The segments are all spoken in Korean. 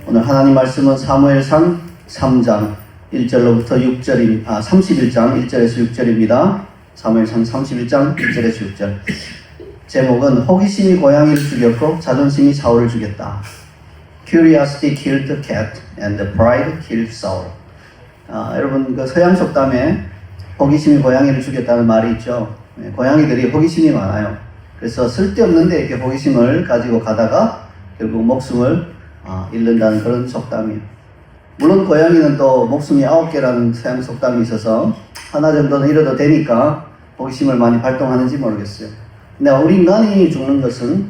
오늘 하나님 말씀은 사무엘상 3장 1절로부터 6절입니다. 31장 1절에서 6절입니다. 사무엘상 31장 1절에서 6절. 제목은 호기심이 고양이를 죽였고 자존심이 사울을 죽였다. Curiosity killed the cat and the pride killed Saul. 여러분 그 서양 속담에 호기심이 고양이를 죽였다는 말이 있죠. 고양이들이 호기심이 많아요. 그래서 쓸데없는데 이렇게 호기심을 가지고 가다가 결국 목숨을 잃는다는 그런 속담이에요. 물론 고양이는 또 목숨이 9개라는 서양 속담이 있어서 하나 정도는 잃어도 되니까 호기심을 많이 발동하는지 모르겠어요. 근데 우리 인간이 죽는 것은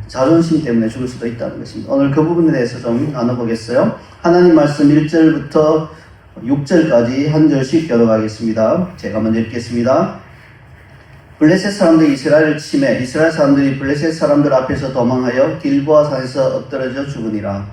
자존심 때문에 죽을 수도 있다는 것입니다. 오늘 그 부분에 대해서 좀 나눠보겠어요. 하나님 말씀 1절부터 6절까지 한 절씩 교독하겠습니다. 제가 먼저 읽겠습니다. 블레셋 사람들이 이스라엘을 침해 이스라엘 사람들이 블레셋 사람들 앞에서 도망하여 길보아 산에서 엎드러져 죽으니라.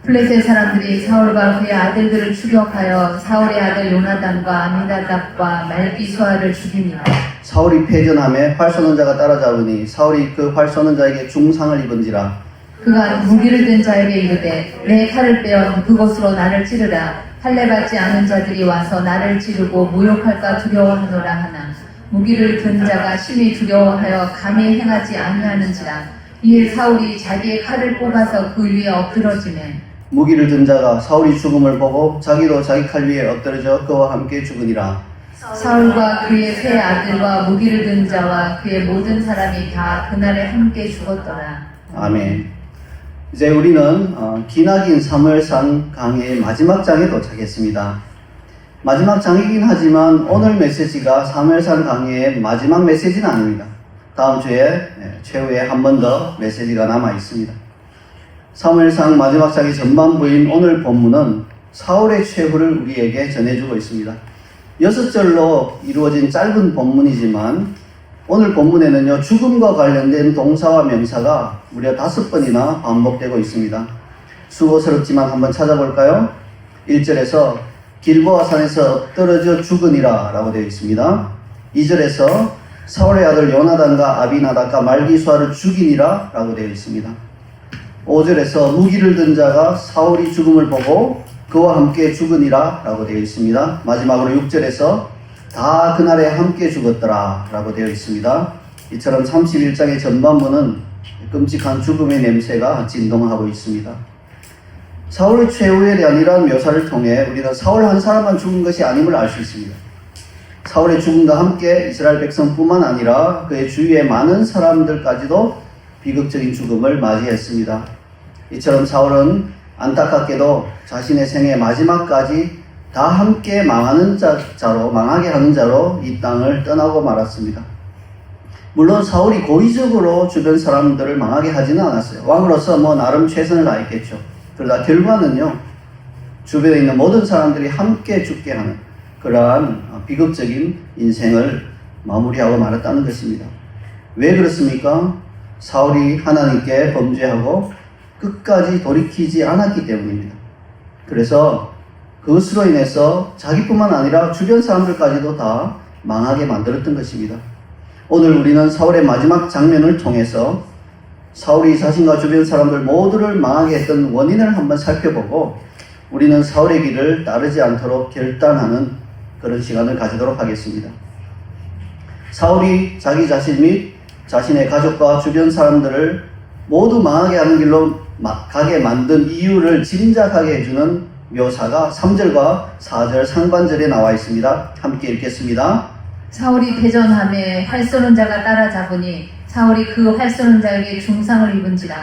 블레셋 사람들이 사울과 그의 아들들을 추격하여 사울의 아들 요나단과 아미나답과 말기수아를 죽이니라. 사울이 패전함에 활 쏘는 자가 따라잡으니 사울이 그 활 쏘는 자에게 중상을 입은지라. 그가 무기를 든 자에게 이르되 내 칼을 빼어 그곳으로 나를 찌르라. 할례 받지 않은 자들이 와서 나를 찌르고 모욕할까 두려워하노라 하나 무기를 든 자가 심히 두려워하여 감히 행하지 아니하는지라. 이에 사울이 자기의 칼을 뽑아서 그 위에 엎드러지매 무기를 든 자가 사울이 죽음을 보고 자기도 자기 칼 위에 엎드러져 그와 함께 죽으니라. 사울과 그의 세 아들과 무기를 든 자와 그의 모든 사람이 다 그날에 함께 죽었더라. 아멘. 이제 우리는 기나긴 사무엘상 강의의 마지막 장에 도착했습니다. 마지막 장이긴 하지만 오늘 메시지가 사무엘상 강의의 마지막 메시지는 아닙니다. 다음 주에 최후에 한 번 더 메시지가 남아 있습니다. 사무엘상 마지막 장의 전반부인 오늘 본문은 사울의 최후를 우리에게 전해주고 있습니다. 6절로 이루어진 짧은 본문이지만 오늘 본문에는요 죽음과 관련된 동사와 명사가 무려 5번이나 반복되고 있습니다. 수고스럽지만 한번 찾아볼까요? 1절에서 길보아 산에서 엎드러져 죽으니라 라고 되어 있습니다. 2절에서 사울의 아들 요나단과 아비나답과 말기수아를 죽이니라 라고 되어 있습니다. 5절에서 무기를 든 자가 사울이 죽음을 보고 그와 함께 죽으니라 라고 되어 있습니다. 마지막으로 6절에서 다 그날에 함께 죽었더라 라고 되어 있습니다. 이처럼 31장의 전반부는 끔찍한 죽음의 냄새가 진동하고 있습니다. 사울의 최후에 대한 이러한 묘사를 통해 우리는 사울 한 사람만 죽은 것이 아님을 알 수 있습니다. 사울의 죽음과 함께 이스라엘 백성뿐만 아니라 그의 주위의 많은 사람들까지도 비극적인 죽음을 맞이했습니다. 이처럼 사울은 안타깝게도 자신의 생애 마지막까지 다 함께 망하게 하는 자로 이 땅을 떠나고 말았습니다. 물론 사울이 고의적으로 주변 사람들을 망하게 하지는 않았어요. 왕으로서 나름 최선을 다했겠죠. 그러다 결과는요, 주변에 있는 모든 사람들이 함께 죽게 하는 그러한 비극적인 인생을 마무리하고 말았다는 것입니다. 왜 그렇습니까? 사울이 하나님께 범죄하고 끝까지 돌이키지 않았기 때문입니다. 그래서 그것으로 인해서 자기뿐만 아니라 주변 사람들까지도 다 망하게 만들었던 것입니다. 오늘 우리는 사울의 마지막 장면을 통해서 사울이 자신과 주변 사람들 모두를 망하게 했던 원인을 한번 살펴보고 우리는 사울의 길을 따르지 않도록 결단하는 그런 시간을 가지도록 하겠습니다. 사울이 자기 자신 및 자신의 가족과 주변 사람들을 모두 망하게 하는 길로 가게 만든 이유를 짐작하게 해주는 묘사가 3절과 4절 상반절에 나와 있습니다. 함께 읽겠습니다. 사울이 패전함에 활 쏘는 자가 따라잡으니 사울이 그 활 쏘는 자에게 중상을 입은지라.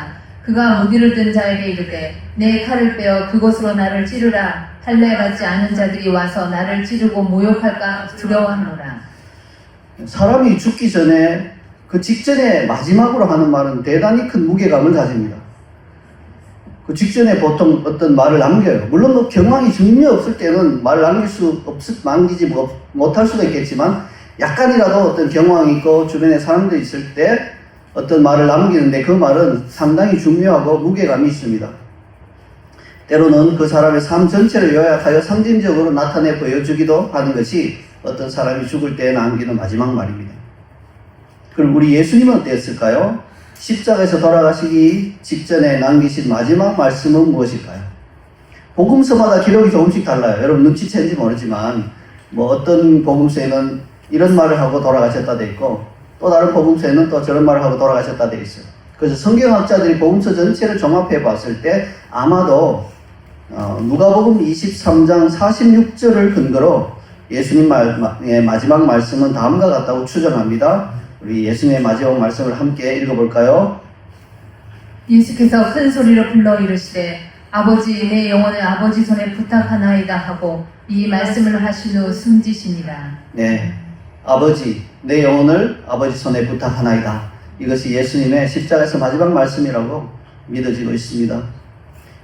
그가 무기를 든 자에게 이르되 내 칼을 빼어 그곳으로 나를 찌르라. 할례 받지 않은 자들이 와서 나를 찌르고 모욕할까 두려워하노라. 사람이 죽기 전에 그 직전에 마지막으로 하는 말은 대단히 큰 무게감을 가집니다. 그 직전에 보통 어떤 말을 남겨요. 물론 경황이 전혀 없을 때는 말을 남기지 못할 수도 있겠지만 약간이라도 어떤 경황이 있고 주변에 사람들이 있을 때 어떤 말을 남기는데 그 말은 상당히 중요하고 무게감이 있습니다. 때로는 그 사람의 삶 전체를 요약하여 상징적으로 나타내 보여주기도 하는 것이 어떤 사람이 죽을 때 남기는 마지막 말입니다. 그럼 우리 예수님은 어땠을까요? 십자가에서 돌아가시기 직전에 남기신 마지막 말씀은 무엇일까요? 복음서마다 기록이 조금씩 달라요. 여러분 눈치챈지 모르지만 뭐 어떤 복음서에는 이런 말을 하고 돌아가셨다 돼 있고 또 다른 복음서에는 또 저런 말을 하고 돌아가셨다 돼 있어요. 그래서 성경학자들이 복음서 전체를 종합해 봤을 때 아마도 누가복음 23장 46절을 근거로 예수님의 마지막 말씀은 다음과 같다고 추정합니다. 우리 예수님의 마지막 말씀을 함께 읽어볼까요? 예수께서 큰 소리로 불러 이르시되 아버지 내 영혼을 아버지 손에 부탁하나이다 하고 이 말씀을 하신 후 숨지십니다. 네, 아버지 내 영혼을 아버지 손에 부탁하나이다. 이것이 예수님의 십자가에서 마지막 말씀이라고 믿어지고 있습니다.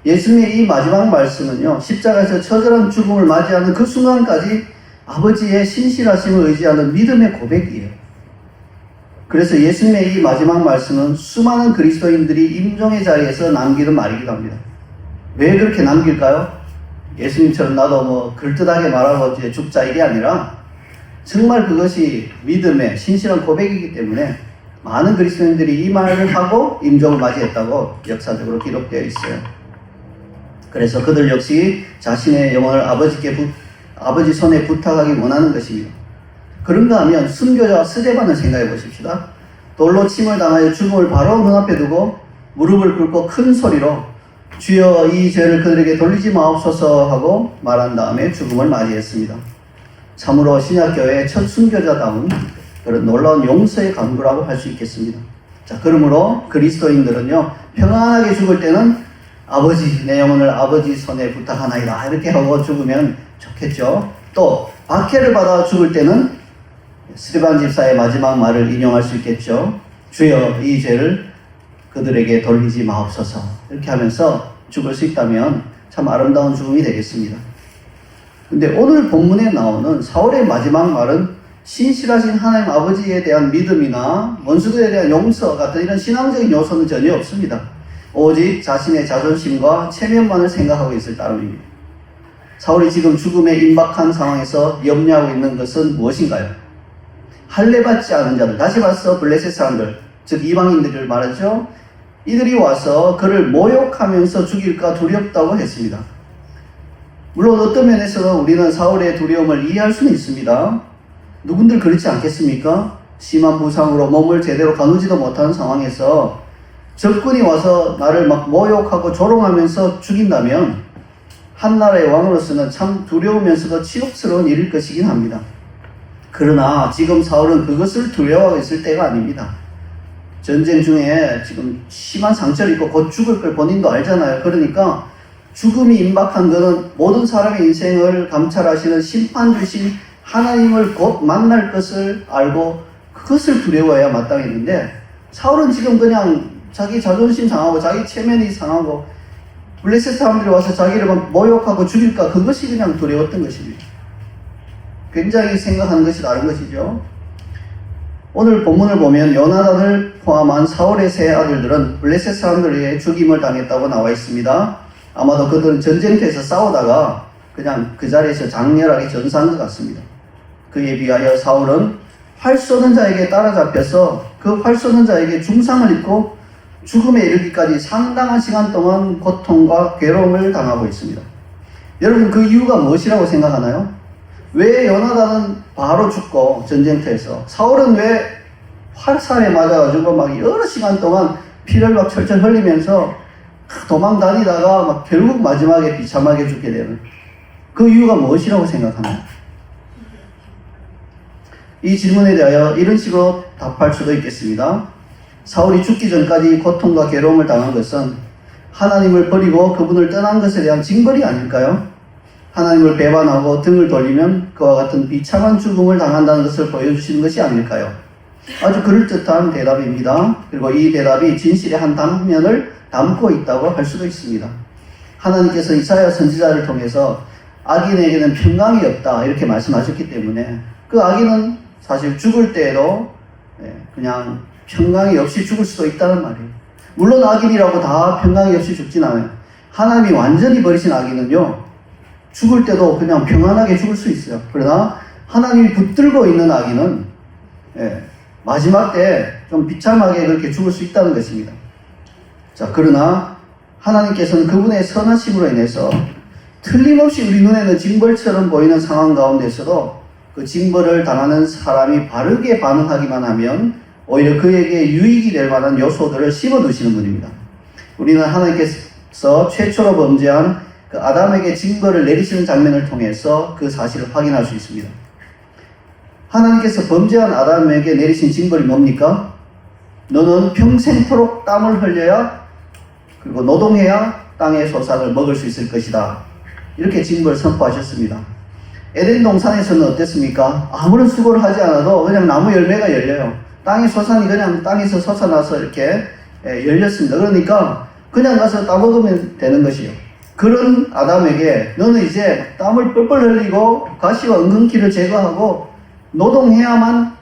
예수님의 이 마지막 말씀은요, 십자가에서 처절한 죽음을 맞이하는 그 순간까지 아버지의 신실하심을 의지하는 믿음의 고백이에요. 그래서 예수님의 이 마지막 말씀은 수많은 그리스도인들이 임종의 자리에서 남기는 말이기도 합니다. 왜 그렇게 남길까요? 예수님처럼 나도 뭐 글뜻하게 말하고 이제 죽자 이게 아니라 정말 그것이 믿음의 신실한 고백이기 때문에 많은 그리스도인들이 이 말을 하고 임종을 맞이했다고 역사적으로 기록되어 있어요. 그래서 그들 역시 자신의 영혼을 아버지 손에 부탁하기 원하는 것입니다. 그런가 하면 순교자 스데반을 생각해 보십시다. 돌로 침을 당하여 죽음을 바로 눈앞에 두고 무릎을 꿇고 큰 소리로 주여 이 죄를 그들에게 돌리지 마옵소서 하고 말한 다음에 죽음을 맞이했습니다. 참으로 신약교회의 첫 순교자다운 그런 놀라운 용서의 강구라고 할 수 있겠습니다. 자, 그러므로 그리스도인들은요, 평안하게 죽을 때는 아버지, 내 영혼을 아버지 손에 부탁하나이다. 이렇게 하고 죽으면 좋겠죠. 또, 박해를 받아 죽을 때는 스데반 집사의 마지막 말을 인용할 수 있겠죠. 주여, 이 죄를 그들에게 돌리지 마옵소서. 이렇게 하면서 죽을 수 있다면 참 아름다운 죽음이 되겠습니다. 근데 오늘 본문에 나오는 사울의 마지막 말은 신실하신 하나님 아버지에 대한 믿음이나 원수들에 대한 용서 같은 이런 신앙적인 요소는 전혀 없습니다. 오직 자신의 자존심과 체면만을 생각하고 있을 따름입니다. 사울이 지금 죽음에 임박한 상황에서 염려하고 있는 것은 무엇인가요? 할례받지 않은 자들, 다시 봐서 블레셋 사람들, 즉 이방인들을 말하죠. 이들이 와서 그를 모욕하면서 죽일까 두렵다고 했습니다. 물론 어떤 면에서는 우리는 사울의 두려움을 이해할 수는 있습니다. 누군들 그렇지 않겠습니까? 심한 부상으로 몸을 제대로 가누지도 못하는 상황에서 적군이 와서 나를 막 모욕하고 조롱하면서 죽인다면 한 나라의 왕으로서는 참 두려우면서도 치욕스러운 일일 것이긴 합니다. 그러나 지금 사울은 그것을 두려워하고 있을 때가 아닙니다. 전쟁 중에 지금 심한 상처를 입고 곧 죽을 걸 본인도 알잖아요. 그러니까 죽음이 임박한 것은 모든 사람의 인생을 감찰하시는 심판주신 하나님을 곧 만날 것을 알고 그것을 두려워해야 마땅했는데 사울은 지금 그냥 자기 자존심 상하고 자기 체면이 상하고 블레셋 사람들이 와서 자기를 막 모욕하고 죽일까 그것이 그냥 두려웠던 것입니다. 굉장히 생각하는 것이 다른 것이죠. 오늘 본문을 보면 요나단을 포함한 사울의 세 아들들은 블레셋 사람들에 의해 죽임을 당했다고 나와 있습니다. 아마도 그들은 전쟁터에서 싸우다가 그냥 그 자리에서 장렬하게 전사한 것 같습니다. 그에 비하여 사울은 활 쏘는 자에게 따라잡혀서 그 활 쏘는 자에게 중상을 입고 죽음에 이르기까지 상당한 시간 동안 고통과 괴로움을 당하고 있습니다. 여러분 그 이유가 무엇이라고 생각하나요? 왜 요나단은 바로 죽고 전쟁터에서 사울은 왜 활살에 맞아가지고 막 여러 시간 동안 피를 막 철철 흘리면서 도망 다니다가 막 결국 마지막에 비참하게 죽게 되는 그 이유가 무엇이라고 생각하나요? 이 질문에 대하여 이런 식으로 답할 수도 있겠습니다. 사울이 죽기 전까지 고통과 괴로움을 당한 것은 하나님을 버리고 그분을 떠난 것에 대한 징벌이 아닐까요? 하나님을 배반하고 등을 돌리면 그와 같은 비참한 죽음을 당한다는 것을 보여주시는 것이 아닐까요? 아주 그럴듯한 대답입니다. 그리고 이 대답이 진실의 한 단면을 담고 있다고 할 수도 있습니다. 하나님께서 이사야 선지자를 통해서 악인에게는 평강이 없다 이렇게 말씀하셨기 때문에 그 악인은 사실 죽을 때에도 그냥 평강이 없이 죽을 수도 있다는 말이에요. 물론 악인이라고 다 평강이 없이 죽진 않아요. 하나님이 완전히 버리신 악인은요 죽을 때도 그냥 평안하게 죽을 수 있어요. 그러나 하나님이 붙들고 있는 악인은 마지막 때 좀 비참하게 그렇게 죽을 수 있다는 것입니다. 자, 그러나 하나님께서는 그분의 선하심으로 인해서 틀림없이 우리 눈에는 징벌처럼 보이는 상황 가운데서도 그 징벌을 당하는 사람이 바르게 반응하기만 하면 오히려 그에게 유익이 될 만한 요소들을 심어두시는 분입니다. 우리는 하나님께서 최초로 범죄한 그 아담에게 징벌을 내리시는 장면을 통해서 그 사실을 확인할 수 있습니다. 하나님께서 범죄한 아담에게 내리신 징벌이 뭡니까? 너는 평생토록 땀을 흘려야 그리고 노동해야 땅의 소산을 먹을 수 있을 것이다. 이렇게 징벌을 선포하셨습니다. 에덴 동산에서는 어땠습니까? 아무런 수고를 하지 않아도 그냥 나무 열매가 열려요. 땅의 소산이 그냥 땅에서 솟아나서 이렇게 열렸습니다. 그러니까 그냥 가서 따먹으면 되는 것이에요. 그런 아담에게 너는 이제 땀을 뻘뻘 흘리고 가시와 은근키를 제거하고 노동해야만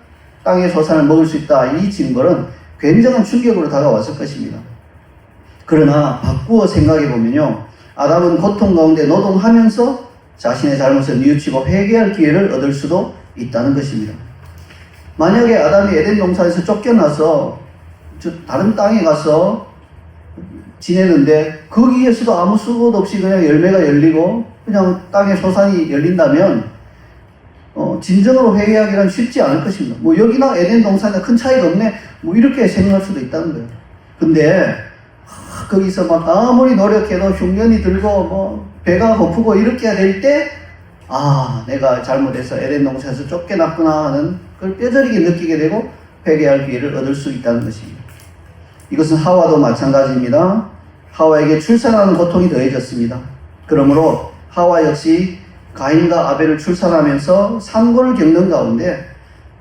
땅의 소산을 먹을 수 있다. 이 징벌은 굉장한 충격으로 다가왔을 것입니다. 그러나 바꾸어 생각해 보면요, 아담은 고통 가운데 노동하면서 자신의 잘못을 뉘우치고 회개할 기회를 얻을 수도 있다는 것입니다. 만약에 아담이 에덴 동산에서 쫓겨나서 다른 땅에 가서 지내는데 거기에서도 아무 수고도 없이 그냥 열매가 열리고 그냥 땅에 소산이 열린다면 진정으로 회개하기란 쉽지 않을 것입니다. 뭐 여기나 에덴 동산이나 큰 차이가 없네, 뭐 이렇게 생각할 수도 있다는 거예요. 근데 거기서 막 아무리 노력해도 흉년이 들고 뭐 배가 고프고 이렇게 해야 될 때, 아, 내가 잘못해서 에덴 동산에서 쫓겨났구나 하는 그걸 뼈저리게 느끼게 되고 회개할 기회를 얻을 수 있다는 것입니다. 이것은 하와도 마찬가지입니다. 하와에게 출산하는 고통이 더해졌습니다. 그러므로 하와 역시 가인과 아벨을 출산하면서 산고를 겪는 가운데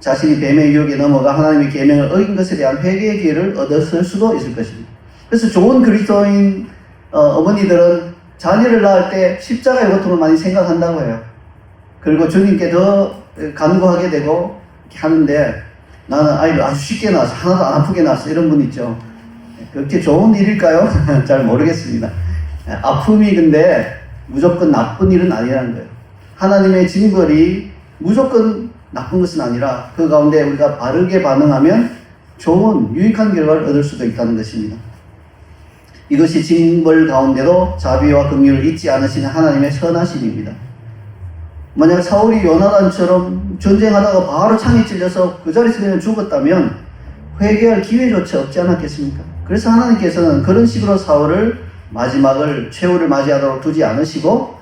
자신이 뱀의 유혹에 넘어가 하나님의 계명을 어긴 것에 대한 회개의 기회를 얻었을 수도 있을 것입니다. 그래서 좋은 그리스도인 어머니들은 자녀를 낳을 때 십자가의 고통을 많이 생각한다고 해요. 그리고 주님께 더 간구하게 되고 하는데, 나는 아이를 아주 쉽게 낳았어, 하나도 안 아프게 낳았어, 이런 분 있죠. 그렇게 좋은 일일까요? 잘 모르겠습니다. 아픔이 근데 무조건 나쁜 일은 아니라는 거예요. 하나님의 징벌이 무조건 나쁜 것은 아니라 그 가운데 우리가 바르게 반응하면 좋은 유익한 결과를 얻을 수도 있다는 것입니다. 이것이 징벌 가운데도 자비와 긍휼을 잊지 않으시는 하나님의 선하심입니다. 만약 사울이 요나단처럼 전쟁하다가 바로 창에 찔려서 그 자리에서 그냥 죽었다면 회개할 기회조차 없지 않았겠습니까? 그래서 하나님께서는 그런 식으로 사울을 마지막을 최후를 맞이하도록 두지 않으시고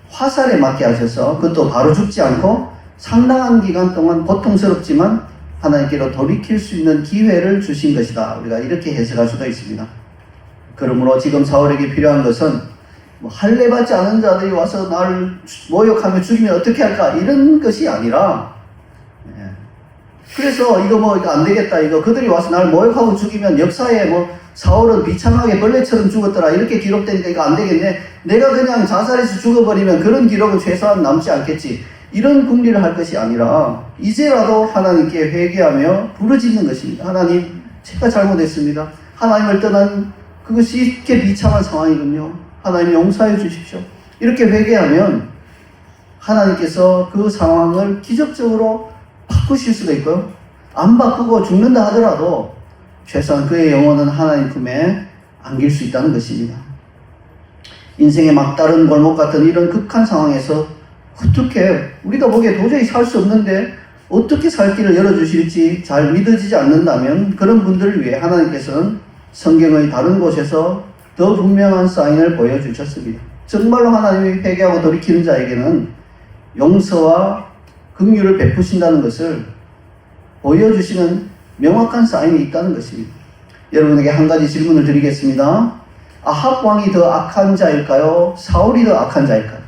화살에 맞게 하셔서 그것도 바로 죽지 않고 상당한 기간 동안 고통스럽지만 하나님께로 돌이킬 수 있는 기회를 주신 것이다. 우리가 이렇게 해석할 수도 있습니다. 그러므로 지금 사울에게 필요한 것은 할례 받지 않은 자들이 와서 나를 모욕하며 죽이면 어떻게 할까, 이런 것이 아니라, 그래서 이거 안 되겠다, 이거 그들이 와서 나를 모욕하고 죽이면 역사에 사울은 비참하게 벌레처럼 죽었더라 이렇게 기록되니까 이거 안 되겠네, 내가 그냥 자살해서 죽어버리면 그런 기록은 최소한 남지 않겠지, 이런 궁리를 할 것이 아니라 이제라도 하나님께 회개하며 부르짖는 것입니다. 하나님, 제가 잘못했습니다. 하나님을 떠난 그것이 이렇게 비참한 상황이군요. 하나님 용서해 주십시오. 이렇게 회개하면 하나님께서 그 상황을 기적적으로 바꾸실 수도 있고요, 안 바꾸고 죽는다 하더라도 최소한 그의 영혼은 하나님 품에 안길 수 있다는 것입니다. 인생의 막다른 골목 같은 이런 극한 상황에서 어떻게, 우리가 보기에 도저히 살 수 없는데 어떻게 살 길을 열어주실지 잘 믿어지지 않는다면 그런 분들을 위해 하나님께서는 성경의 다른 곳에서 더 분명한 사인을 보여주셨습니다. 정말로 하나님이 회개하고 돌이키는 자에게는 용서와 긍휼을 베푸신다는 것을 보여주시는 명확한 사인이 있다는 것입니다. 여러분에게 한 가지 질문을 드리겠습니다. 아합 왕이 더 악한 자일까요? 사울이 더 악한 자일까요?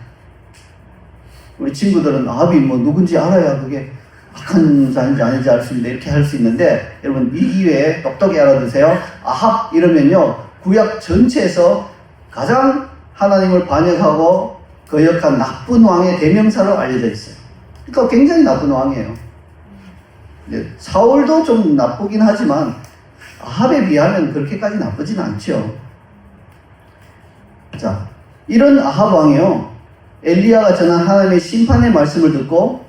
우리 친구들은 아합이 누군지 알아야 그게 악한 자인지 아닌지 알 수 있는데, 이렇게 할 수 있는데, 여러분 이 기회에 똑똑히 알아두세요. 아합 이러면요, 구약 전체에서 가장 하나님을 반역하고 거역한 나쁜 왕의 대명사로 알려져 있어요. 그러니까 굉장히 나쁜 왕이에요. 사울도 좀 나쁘긴 하지만 아합에 비하면 그렇게까지 나쁘진 않죠. 자, 이런 아합 왕이요, 엘리야가 전한 하나님의 심판의 말씀을 듣고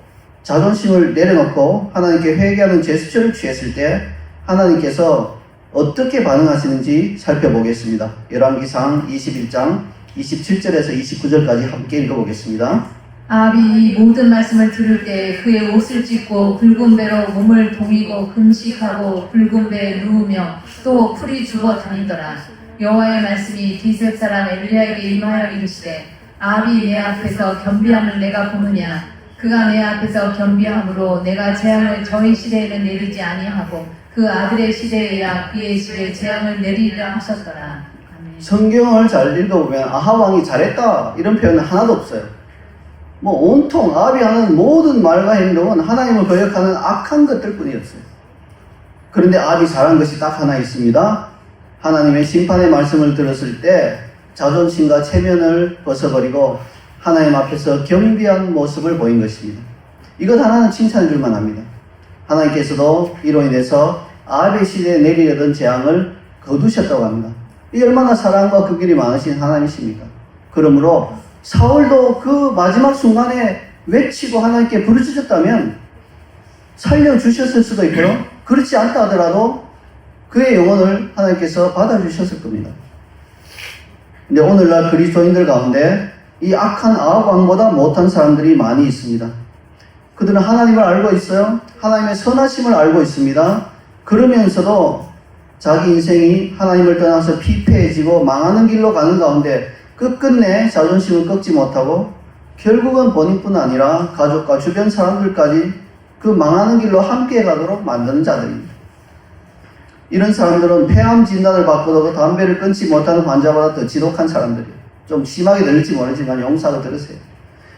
자존심을 내려놓고 하나님께 회개하는 제스처를 취했을 때 하나님께서 어떻게 반응하시는지 살펴보겠습니다. 열왕기상 21장 27절에서 29절까지 함께 읽어보겠습니다. 아합이 이 모든 말씀을 들을 때 그의 옷을 찢고 굵은 배로 몸을 동이고 금식하고 굵은 배에 누우며 또 풀이 죽어 다니더라. 여호와의 말씀이 디셉 사람 엘리야에게 임하여 이르시되 아합이 내 앞에서 겸비함을 내가 보느냐. 그가 내 앞에서 겸비함으로 내가 재앙을 저희 시대에는 내리지 아니하고 그 아들의 시대에야 그의 집에 재앙을 내리리라 하셨더라. 아멘. 성경을 잘 읽어보면 아합 왕이 잘했다 이런 표현은 하나도 없어요. 뭐 온통 아합이 하는 모든 말과 행동은 하나님을 거역하는 악한 것들 뿐이었어요. 그런데 아합이 잘한 것이 딱 하나 있습니다. 하나님의 심판의 말씀을 들었을 때 자존심과 체면을 벗어버리고 하나님 앞에서 겸비한 모습을 보인 것입니다. 이것 하나는 칭찬해 줄 만합니다. 하나님께서도 이로 인해서 아합의 시대에 내리려던 재앙을 거두셨다고 합니다. 이 얼마나 사랑과 그 길이 많으신 하나님이십니까? 그러므로 사울도 그 마지막 순간에 외치고 하나님께 부르짖었다면 살려주셨을 수도 있고요. 그렇지 않다 하더라도 그의 영혼을 하나님께서 받아주셨을 겁니다. 근데 오늘날 그리스도인들 가운데 이 악한 아합 왕보다 못한 사람들이 많이 있습니다. 그들은 하나님을 알고 있어요. 하나님의 선하심을 알고 있습니다. 그러면서도 자기 인생이 하나님을 떠나서 피폐해지고 망하는 길로 가는 가운데 끝끝내 자존심을 꺾지 못하고 결국은 본인뿐 아니라 가족과 주변 사람들까지 그 망하는 길로 함께 가도록 만드는 자들입니다. 이런 사람들은 폐암 진단을 받고도 담배를 끊지 못하는 환자보다 더 지독한 사람들이에요. 좀 심하게 들릴지 모르지만 용서하고 들으세요.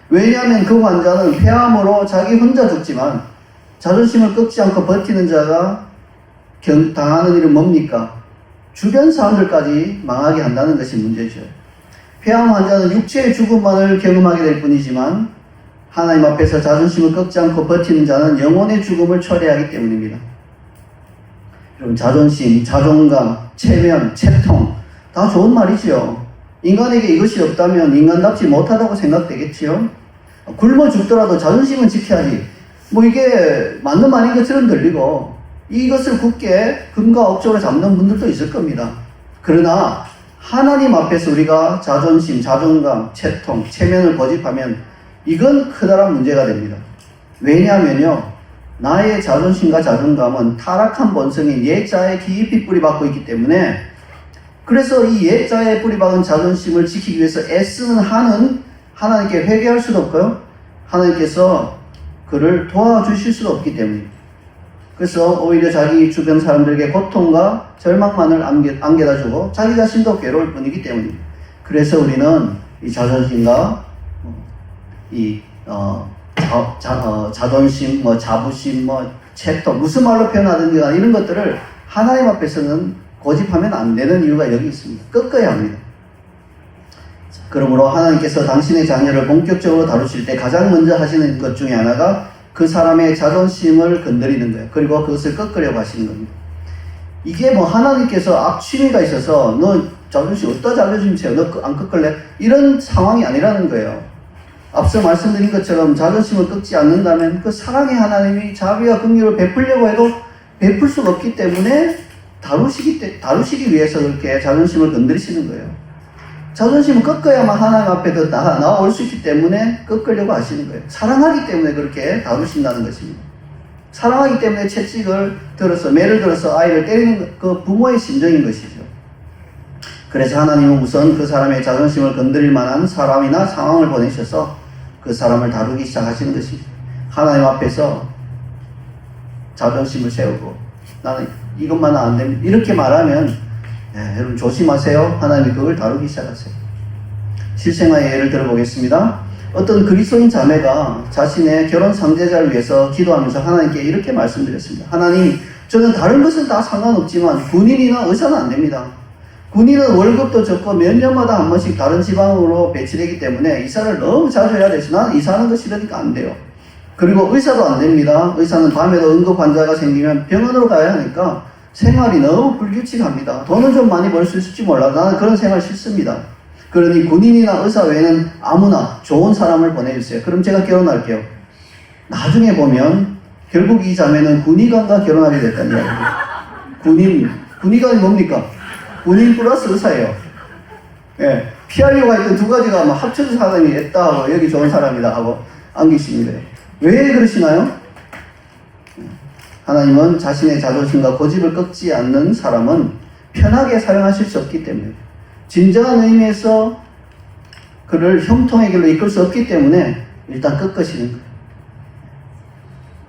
왜냐하면 그 환자는 폐암으로 자기 혼자 죽지만 자존심을 꺾지 않고 버티는 자가 당하는 일은 뭡니까? 주변 사람들까지 망하게 한다는 것이 문제죠. 폐암 환자는 육체의 죽음만을 경험하게 될 뿐이지만 하나님 앞에서 자존심을 꺾지 않고 버티는 자는 영혼의 죽음을 초래하기 때문입니다. 여러분, 자존심, 자존감, 체면, 채통 다 좋은 말이지요. 인간에게 이것이 없다면 인간답지 못하다고 생각되겠지요. 굶어 죽더라도 자존심은 지켜야지. 뭐 이게 맞는 말인 것처럼 들리고 이것을 굳게 금과 억조로 잡는 분들도 있을 겁니다. 그러나 하나님 앞에서 우리가 자존심, 자존감, 채통, 체면을 고집하면 이건 커다란 문제가 됩니다. 왜냐하면요, 나의 자존심과 자존감은 타락한 본성인 옛자에 깊이 뿌리박고 있기 때문에 그래서 이 옛자에 뿌리박은 자존심을 지키기 위해서 애쓰는 한은 하나님께 회개할 수도 없고요. 하나님께서 그를 도와주실 수도 없기 때문입니다. 그래서 오히려 자기 주변 사람들에게 고통과 절망만을 안겨다주고 자기 자신도 괴로울 뿐이기 때문입니다. 그래서 우리는 이 자존심과 이 자존심, 자부심, 채통 무슨 말로 표현하든지 간에 이런 것들을 하나님 앞에서는 고집하면 안 되는 이유가 여기 있습니다. 꺾어야 합니다. 그러므로 하나님께서 당신의 자녀를 본격적으로 다루실 때 가장 먼저 하시는 것 중에 하나가 그 사람의 자존심을 건드리는 거예요. 그리고 그것을 꺾으려고 하시는 겁니다. 이게 뭐 하나님께서 악취미가 있어서 너 자존심 어디다 자존심 채워? 너 안 꺾을래? 이런 상황이 아니라는 거예요. 앞서 말씀드린 것처럼 자존심을 꺾지 않는다면 그 사랑의 하나님이 자비와 긍휼을 베풀려고 해도 베풀 수가 없기 때문에 다루시기 위해서 그렇게 자존심을 건드리시는 거예요. 자존심을 꺾어야만 하나님 앞에 더 나아올 수 있기 때문에 꺾으려고 하시는 거예요. 사랑하기 때문에 그렇게 다루신다는 것입니다. 사랑하기 때문에 채찍을 들어서 매를 들어서 아이를 때리는 그 부모의 심정인 것이죠. 그래서 하나님은 우선 그 사람의 자존심을 건드릴 만한 사람이나 상황을 보내셔서 그 사람을 다루기 시작하시는 것이죠. 하나님 앞에서 자존심을 세우고 나는 이것만은 안 됩니다. 이렇게 말하면 여러분 조심하세요. 하나님이 그걸 다루기 시작하세요. 실생활의 예를 들어보겠습니다. 어떤 그리스도인 자매가 자신의 결혼 상대자를 위해서 기도하면서 하나님께 이렇게 말씀드렸습니다. 하나님, 저는 다른 것은 다 상관없지만 군인이나 의사는 안 됩니다. 군인은 월급도 적고 몇 년마다 한 번씩 다른 지방으로 배치되기 때문에 이사를 너무 자주 해야 돼서 나는 이사하는 거 싫으니까 안 돼요. 그리고 의사도 안 됩니다. 의사는 밤에도 응급 환자가 생기면 병원으로 가야 하니까 생활이 너무 불규칙합니다. 돈은 좀 많이 벌 수 있을지 몰라도 나는 그런 생활 싫습니다. 그러니 군인이나 의사 외에는 아무나 좋은 사람을 보내주세요. 그럼 제가 결혼할게요. 나중에 보면 결국 이 자매는 군의관과 결혼하게 됐다는 이야기입니다. 군의관이 뭡니까? 군인 플러스 의사예요. 예, 피하려고 했던 두 가지가 막 합쳐진 사람이 있다 하고 여기 좋은 사람이다 하고 안기십니다. 왜 그러시나요? 하나님은 자신의 자존심과 고집을 꺾지 않는 사람은 편하게 사용하실 수 없기 때문에, 진정한 의미에서 그를 형통의 길로 이끌 수 없기 때문에 일단 꺾으시는 거예요.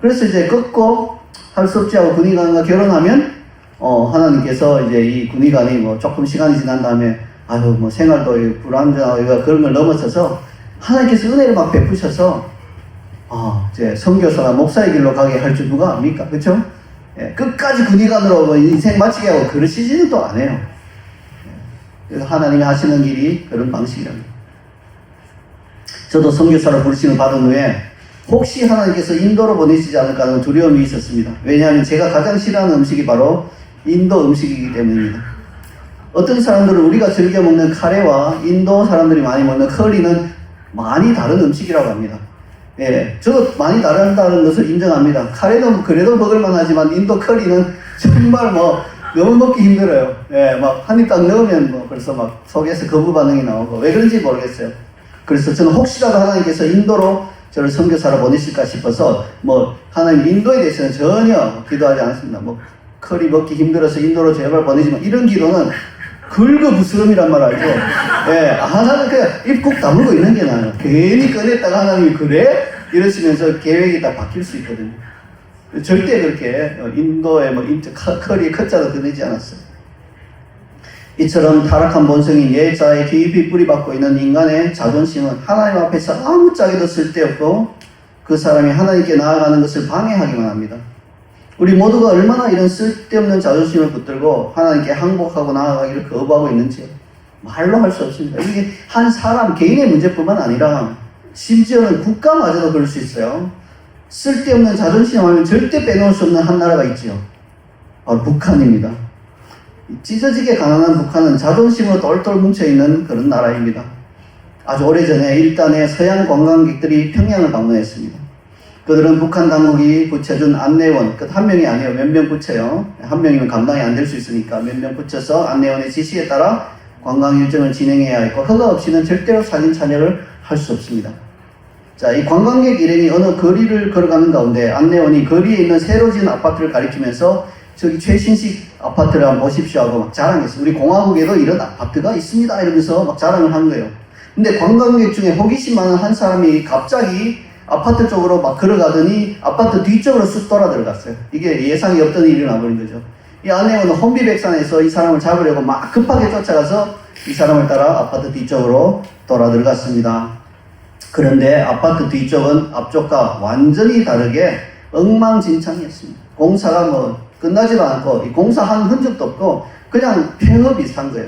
그래서 이제 꺾고 할 수 없지 하고 군의관과 결혼하면 하나님께서 이제 이 군의관이 뭐 조금 시간이 지난 다음에 아유 뭐 생활도 불안정하고 그런 걸 넘어서서 하나님께서 은혜를 막 베푸셔서 이제 선교사나 목사의 길로 가게 할 줄 누가 압니까? 그렇죠? 예, 끝까지 군의관으로 뭐 인생 마치게 하고 그러시지는 또 안 해요. 예, 그래서 하나님이 하시는 길이 그런 방식이랍니다. 저도 선교사로 부르심을 받은 후에 혹시 하나님께서 인도로 보내시지 않을까 하는 두려움이 있었습니다. 왜냐하면 제가 가장 싫어하는 음식이 바로 인도 음식이기 때문입니다. 어떤 사람들은 우리가 즐겨 먹는 카레와 인도 사람들이 많이 먹는 커리는 많이 다른 음식이라고 합니다. 예, 저도 많이 다른다는 것을 인정합니다. 카레는 그래도 먹을만 하지만 인도 커리는 정말 뭐 너무 먹기 힘들어요. 예, 막 한 입 딱 넣으면 뭐 벌써 막 속에서 거부 반응이 나오고 왜 그런지 모르겠어요. 그래서 저는 혹시라도 하나님께서 인도로 저를 선교사로 보내실까 싶어서 뭐 하나님 인도에 대해서는 전혀 기도하지 않았습니다. 뭐 커리 먹기 힘들어서 인도로 제발 보내지만 이런 기도는 긁어부스럼이란 말 알죠? 예, 나는 그냥 입 꾹 다물고 있는 게 나아요. 괜히 꺼냈다가 하나님이 그래? 이러시면서 계획이 딱 바뀔 수 있거든요. 절대 그렇게 인도에 뭐 커리에 커자도 꺼내지 않았어요. 이처럼 타락한 본성인 예자에 깊이 뿌리박고 있는 인간의 자존심은 하나님 앞에서 아무짝에도 쓸데없고 그 사람이 하나님께 나아가는 것을 방해하기만 합니다. 우리 모두가 얼마나 이런 쓸데없는 자존심을 붙들고 하나님께 항복하고 나아가기를 거부하고 있는지요. 말로 할 수 없습니다. 이게 한 사람 개인의 문제뿐만 아니라 심지어는 국가마저도 그럴 수 있어요. 쓸데없는 자존심을 절대 빼놓을 수 없는 한 나라가 있지요. 바로 북한입니다. 찢어지게 가난한 북한은 자존심으로 똘똘 뭉쳐있는 그런 나라입니다. 아주 오래전에 일단의 서양 관광객들이 평양을 방문했습니다. 그들은 북한 당국이 붙여준 안내원, 한 명이 아니에요. 몇 명 붙여요. 한 명이면 감당이 안 될 수 있으니까 몇 명 붙여서 안내원의 지시에 따라 관광 일정을 진행해야 했고 허가 없이는 절대로 사진 촬영을 할 수 없습니다. 자, 이 관광객 일행이 어느 거리를 걸어가는 가운데 안내원이 거리에 있는 새로 지은 아파트를 가리키면서 저기 최신식 아파트를 한번 보십시오 하고 막 자랑했어요. 우리 공화국에도 이런 아파트가 있습니다 이러면서 막 자랑을 한 거예요. 근데 관광객 중에 호기심 많은 한 사람이 갑자기 아파트 쪽으로 막 걸어가더니 아파트 뒤쪽으로 쑥 돌아 들어갔어요. 이게 예상이 없던 일이 나버린 거죠. 이 안내원은 혼비백산에서 이 사람을 잡으려고 막 급하게 쫓아가서 이 사람을 따라 아파트 뒤쪽으로 돌아 들어갔습니다. 그런데 아파트 뒤쪽은 앞쪽과 완전히 다르게 엉망진창이었습니다. 공사가 뭐 끝나지도 않고 이 공사한 흔적도 없고 그냥 폐허비 산 거예요.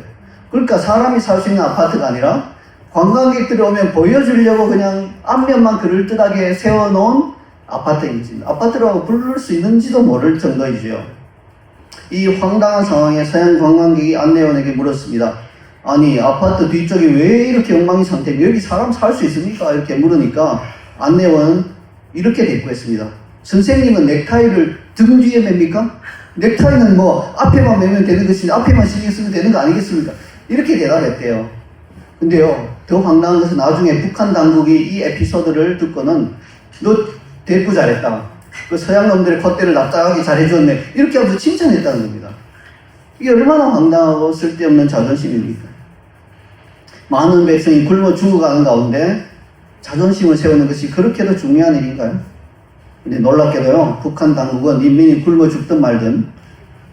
그러니까 사람이 살 수 있는 아파트가 아니라 관광객들이 오면 보여주려고 그냥 앞면만 그럴듯하게 세워놓은 아파트인지 아파트라고 부를 수 있는지도 모를 정도이죠. 이 황당한 상황에 서양 관광객이 안내원에게 물었습니다. 아니 아파트 뒤쪽이 왜 이렇게 엉망인 상태고 여기 사람 살 수 있습니까? 이렇게 물으니까 안내원은 이렇게 대꾸했습니다. 선생님은 넥타이를 등 뒤에 맵니까? 넥타이는 뭐 앞에만 매면 되는 것이니 앞에만 신경 쓰면 되는 거 아니겠습니까? 이렇게 대답했대요. 근데요 더 황당한 것은 나중에 북한 당국이 이 에피소드를 듣고는 너 대꾸 잘했다. 그 서양 놈들의 콧대를 납작하게 잘해줬네. 이렇게 하면서 칭찬했다는 겁니다. 이게 얼마나 황당하고 쓸데없는 자존심입니까? 많은 백성이 굶어 죽어가는 가운데 자존심을 세우는 것이 그렇게도 중요한 일인가요? 근데 놀랍게도요, 북한 당국은 인민이 굶어 죽든 말든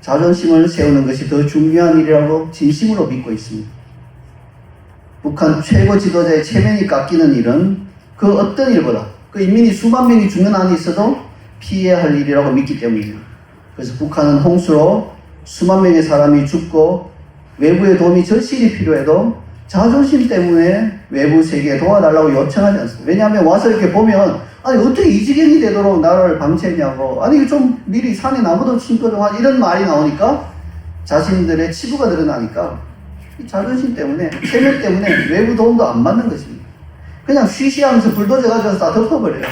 자존심을 세우는 것이 더 중요한 일이라고 진심으로 믿고 있습니다. 북한 최고 지도자의 체면이 깎이는 일은 그 어떤 일보다 그 인민이 수만 명이 죽는 한이 있어도 피해야 할 일이라고 믿기 때문입니다. 그래서 북한은 홍수로 수만 명의 사람이 죽고 외부의 도움이 절실히 필요해도 자존심 때문에 외부 세계에 도와달라고 요청하지 않습니다. 왜냐하면 와서 이렇게 보면 아니 어떻게 이 지경이 되도록 나라를 방치했냐고 아니 좀 미리 산에 나무도 심고 좀 하지 이런 말이 나오니까 자신들의 치부가 드러나니까 이 자존심 때문에 체면 때문에 외부 도움도 안 받는 것입니다. 그냥 쉬쉬하면서 불도저 가져와서 다 덮어버려요.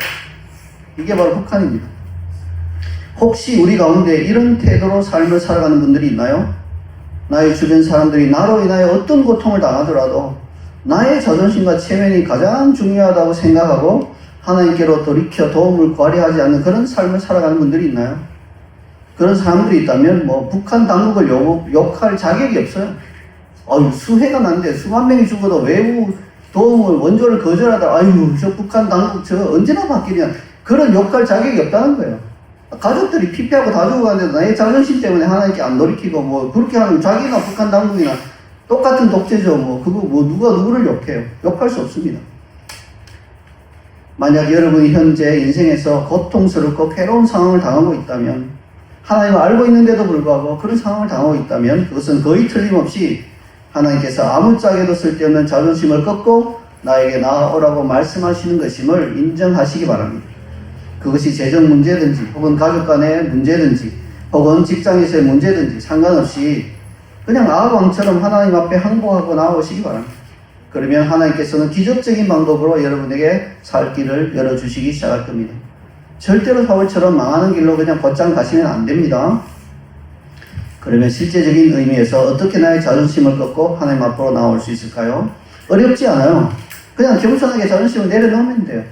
이게 바로 북한입니다. 혹시 우리 가운데 이런 태도로 삶을 살아가는 분들이 있나요? 나의 주변 사람들이 나로 인하여 어떤 고통을 당하더라도 나의 자존심과 체면이 가장 중요하다고 생각하고 하나님께로 돌이켜 도움을 구하려 하지 않는 그런 삶을 살아가는 분들이 있나요? 그런 사람들이 있다면 북한 당국을 욕할 자격이 없어요. 수해가 났는데 수만 명이 죽어도 외부 도움을 원조를 거절하다 저 북한 당국 언제나 바뀌냐, 그런 욕할 자격이 없다는 거예요. 가족들이 피폐하고 다 죽어가는데 나의 자존심 때문에 하나님께 안 돌이키고 그렇게 하면 자기나 북한 당국이나 똑같은 독재죠. 누가 누구를 욕해요? 욕할 수 없습니다. 만약 여러분이 현재 인생에서 고통스럽고 괴로운 상황을 당하고 있다면, 하나님을 알고 있는데도 불구하고 그런 상황을 당하고 있다면, 그것은 거의 틀림없이 하나님께서 아무짝에도 쓸데없는 자존심을 꺾고 나에게 나아오라고 말씀하시는 것임을 인정하시기 바랍니다. 그것이 재정 문제든지 혹은 가족 간의 문제든지 혹은 직장에서의 문제든지 상관없이 그냥 아합왕처럼 하나님 앞에 항복하고 나오시기 바랍니다. 그러면 하나님께서는 기적적인 방법으로 여러분에게 살 길을 열어주시기 시작할 겁니다. 절대로 사울처럼 망하는 길로 그냥 곧장 가시면 안 됩니다. 그러면 실제적인 의미에서 어떻게 나의 자존심을 꺾고 하나님 앞으로 나올 수 있을까요? 어렵지 않아요. 그냥 겸손하게 자존심을 내려놓으면 돼요.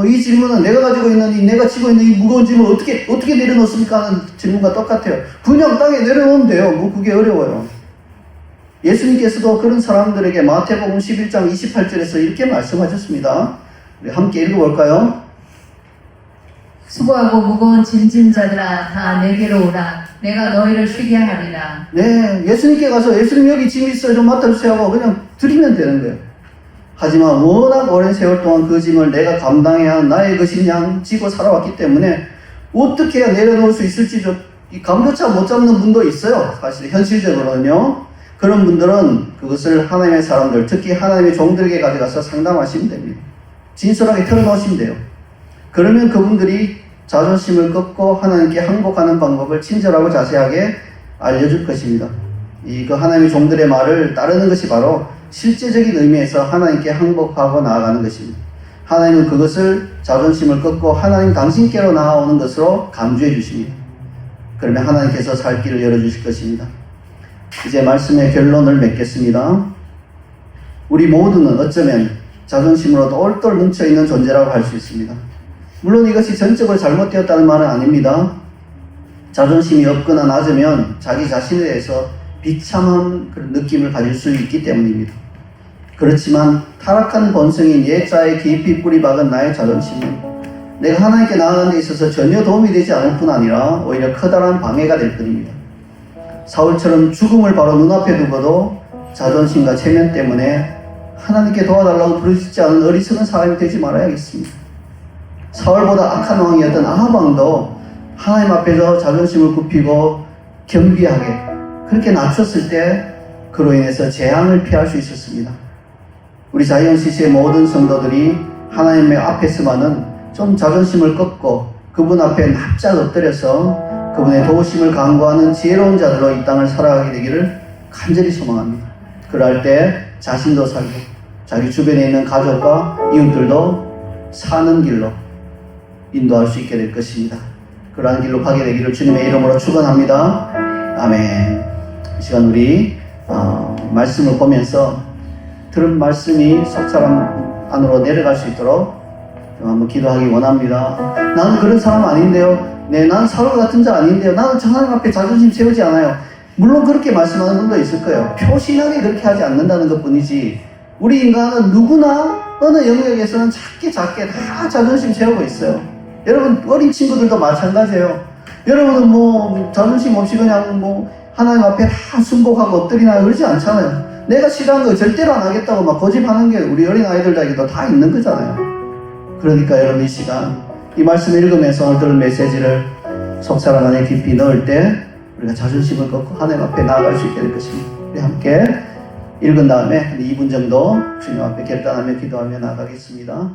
이 질문은 내가 가지고 있는 내가 지고 있는 이 무거운 짐을 어떻게 내려놓습니까 하는 질문과 똑같아요. 그냥 땅에 내려놓으면 돼요. 그게 어려워요. 예수님께서도 그런 사람들에게 마태복음 11장 28절에서 이렇게 말씀하셨습니다. 우리 함께 읽어볼까요? 수고하고 무거운 짐진 자들아 다 내게로 오라. 내가 너희를 쉬게 하리라. 네, 예수님께 가서 예수님 여기 짐 있어요. 좀 맡아주세요 하고 그냥 드리면 되는 거예요. 하지만 워낙 오랜 세월 동안 그 짐을 내가 감당해야 하는 나의 것인 양 지고 살아왔기 때문에 어떻게 해야 내려놓을 수 있을지 이 감조차 못 잡는 분도 있어요. 사실 현실적으로는요. 그런 분들은 그것을 하나님의 사람들, 특히 하나님의 종들에게 가져가서 상담하시면 됩니다. 진솔하게 털어놓으시면 돼요. 그러면 그분들이 자존심을 꺾고 하나님께 항복하는 방법을 친절하고 자세하게 알려줄 것입니다. 그 하나님의 종들의 말을 따르는 것이 바로 실제적인 의미에서 하나님께 항복하고 나아가는 것입니다. 하나님은 그것을 자존심을 꺾고 하나님 당신께로 나아오는 것으로 강조해 주십니다. 그러면 하나님께서 살 길을 열어주실 것입니다. 이제 말씀의 결론을 맺겠습니다. 우리 모두는 어쩌면 자존심으로 똘똘 뭉쳐있는 존재라고 할 수 있습니다. 물론 이것이 전적으로 잘못되었다는 말은 아닙니다. 자존심이 없거나 낮으면 자기 자신에 대해서 비참한 그런 느낌을 가질 수 있기 때문입니다. 그렇지만 타락한 본성인 옛자에 깊이 뿌리 박은 나의 자존심은 내가 하나님께 나아가는 데 있어서 전혀 도움이 되지 않을 뿐 아니라 오히려 커다란 방해가 될 뿐입니다. 사울처럼 죽음을 바로 눈앞에 두고도 자존심과 체면 때문에 하나님께 도와달라고 부르짖지 않은 어리석은 사람이 되지 말아야겠습니다. 사울보다 악한 왕이었던 아합 왕도 하나님 앞에서 자존심을 굽히고 겸비하게 그렇게 낮췄을 때 그로 인해서 재앙을 피할 수 있었습니다. 우리 자이언 CC의 모든 성도들이 하나님의 앞에서만은 좀 자존심을 꺾고 그분 앞에 납작 엎드려서 그분의 도우심을 간구하는 지혜로운 자들로 이 땅을 살아가게 되기를 간절히 소망합니다. 그럴 때 자신도 살고 자기 주변에 있는 가족과 이웃들도 사는 길로 인도할 수 있게 될 것입니다. 그러한 길로 가게 되기를 주님의 이름으로 축원합니다. 아멘. 이 시간 우리 말씀을 보면서 들은 말씀이 속사람 안으로 내려갈 수 있도록 좀 한번 기도하기 원합니다. 나는 그런 사람 아닌데요. 난 사울 같은 자 아닌데요. 나는 하나님 앞에 자존심 세우지 않아요. 물론 그렇게 말씀하는 분도 있을 거예요. 표신하게 그렇게 하지 않는다는 것 뿐이지 우리 인간은 누구나 어느 영역에서는 작게 다 자존심 세우고 있어요. 여러분 어린 친구들도 마찬가지예요. 여러분은 자존심 없이 그냥 하나님 앞에 다 순복하고 엎드리나 그러지 않잖아요. 내가 싫어하는 거 절대로 안 하겠다고 막 고집하는 게 우리 어린 아이들에게도 다 있는 거잖아요. 그러니까 여러분 이 시간 이 말씀을 읽으면서 오늘 들은 메시지를 속사람 안에 깊이 넣을 때 우리가 자존심을 꺾고 하나님 앞에 나아갈 수 있게 될 것입니다. 우리 함께 읽은 다음에 2분 정도 주님 앞에 결단하며 기도하며 나아가겠습니다.